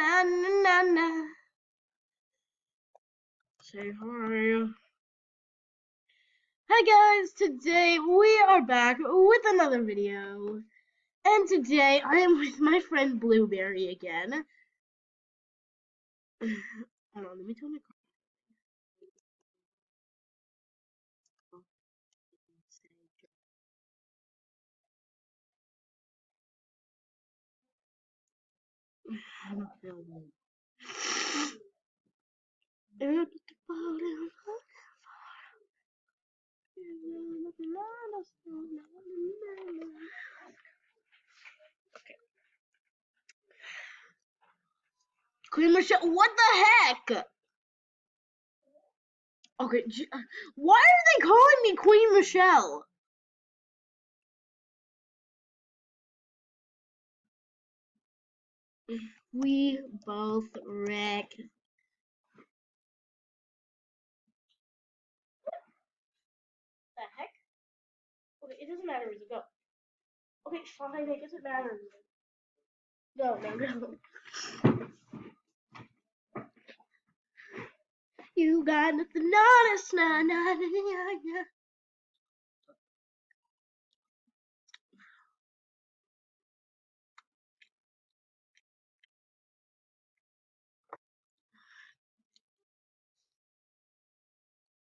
na na na na. Say how are you? Hi guys, today we are back with another video. And today I am with my friend Blueberry again. Hold on, let me turn my I'm not filming. Queen Michelle, what the heck? Okay, why are they calling me Queen Michelle? We both wreck. The heck? Okay, it doesn't matter. Go. Okay, fine. It doesn't matter. Go. You got nothing on us, nah, nah, nah, nah.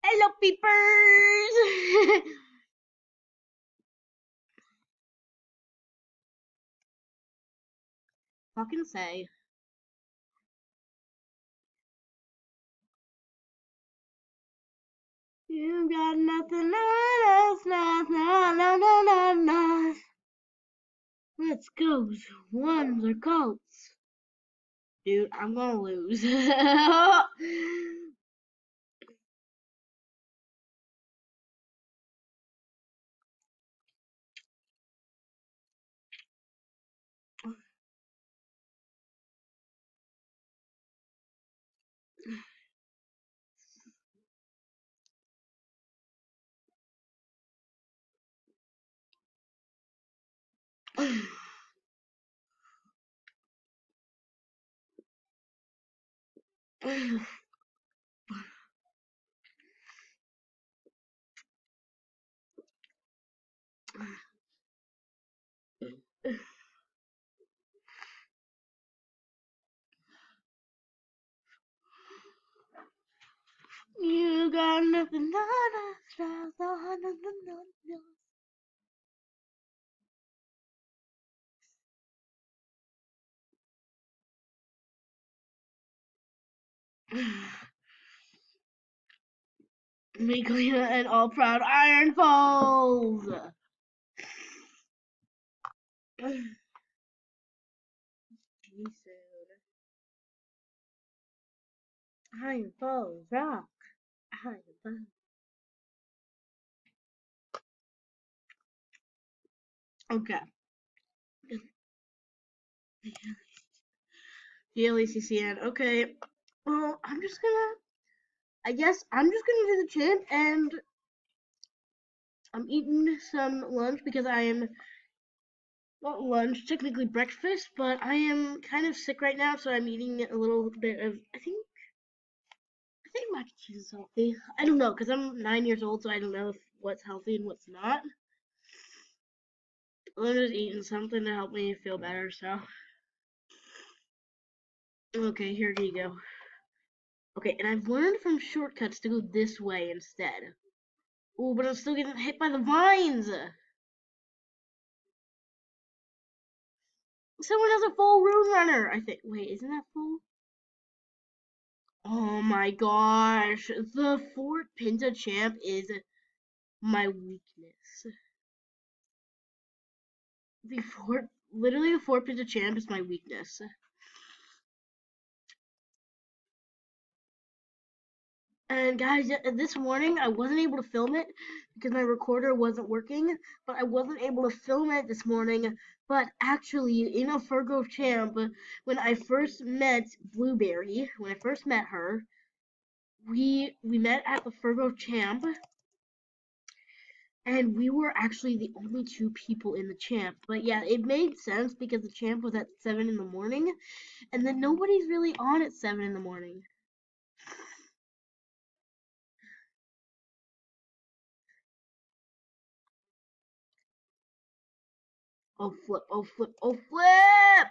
Hello, peepers. Fucking say. You got nothing on us, nah, nah, nah, nah, nah, nah. Let's go, ones or colts. Dude, I'm gonna lose. You got nothing on us, nah, nah, nah, nah, nah. Meekly and all proud Iron Falls. Iron Falls rock. Iron Falls. Okay. GLECCN. Okay. Well, I guess I'm just gonna do the chant, and I'm eating some lunch because I am not lunch, technically breakfast, but I am kind of sick right now, so I'm eating a little bit of I think mac and cheese is healthy. I don't know, because I'm 9 years old, so I don't know if what's healthy and what's not. I'm just eating something to help me feel better, so. Okay, here you go. Okay, and I've learned from shortcuts to go this way instead. Oh, but I'm still getting hit by the vines! Someone has a full Rune Runner, I think. Wait, isn't that full? Oh my gosh, the Fort Pinta Champ is my weakness. Literally the Fort Pinta Champ is my weakness. And guys, this morning I wasn't able to film it because my recorder wasn't working, but I wasn't able to film it this morning. But actually, in a Furgrove Champ, when I first met Blueberry, when I first met her, we met at the Furgrove Champ, And we were actually the only two people in the champ. But yeah, it made sense because the champ was at 7 in the morning, and then nobody's really on at 7 in the morning. Oh flip, oh flip, oh flip!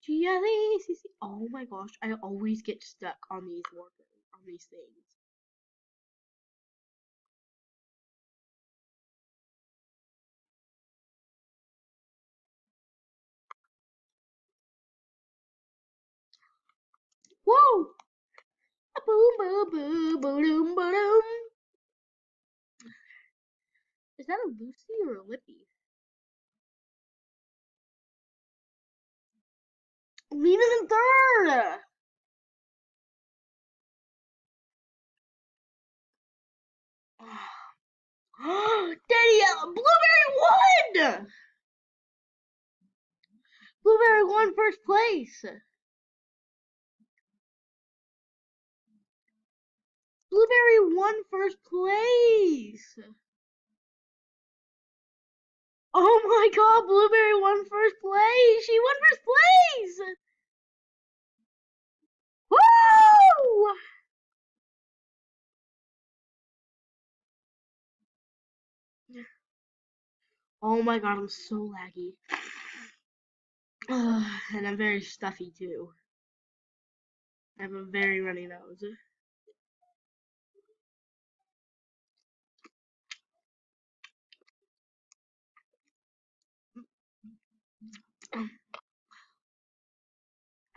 G-L-E-C-C. Oh my gosh, I always get stuck on these workers, on these things. Whoa! Boom, boom, boom, boom, boom. Is that a Lucy or a Lippy? Lena's in third! Daddy, Blueberry won! Blueberry won first place. Blueberry won first place. Oh my god, Blueberry won first place. She won first place. Woo! Oh my god, I'm so laggy. And I'm very stuffy too. I have a very runny nose.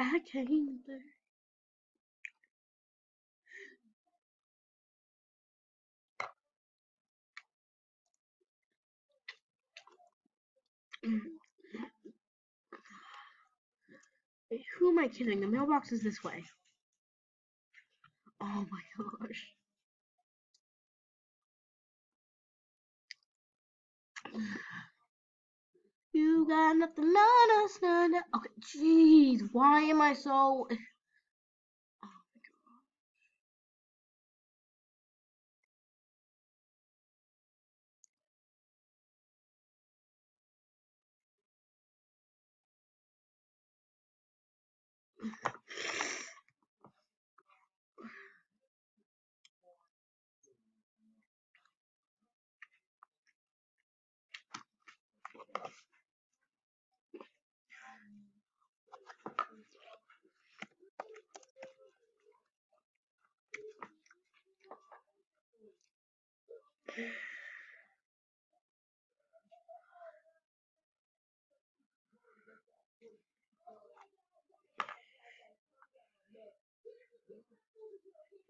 I came there. Wait, who am I kidding? The mailbox is this way. Oh my gosh. You got nothing on us, none. Okay, jeez, why am I so?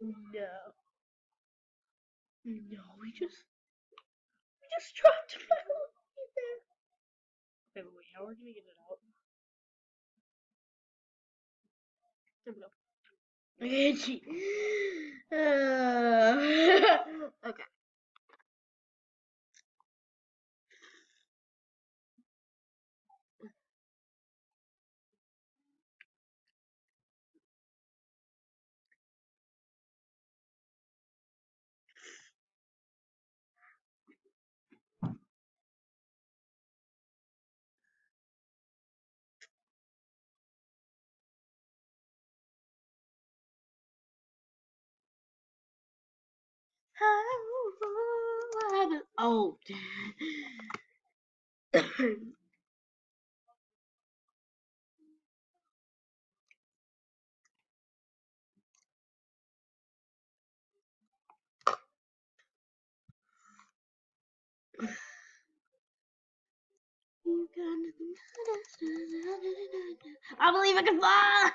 No, no, we just dropped my right there. Okay, wait, how are we gonna get it out? There we go. Itchy. Okay. Oh, I believe I can fly.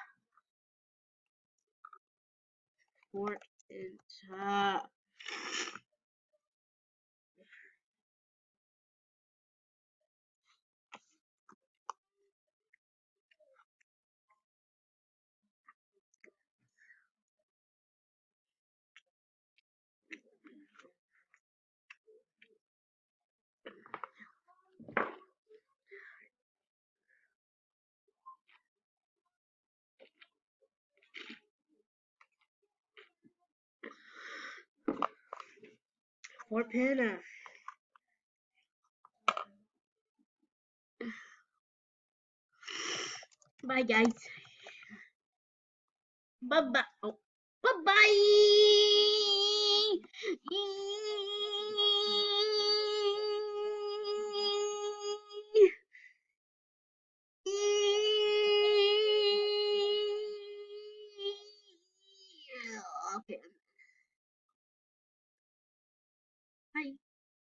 Fort and top. Fort Panda. Bye, guys. Bye bye. Oh, bye bye.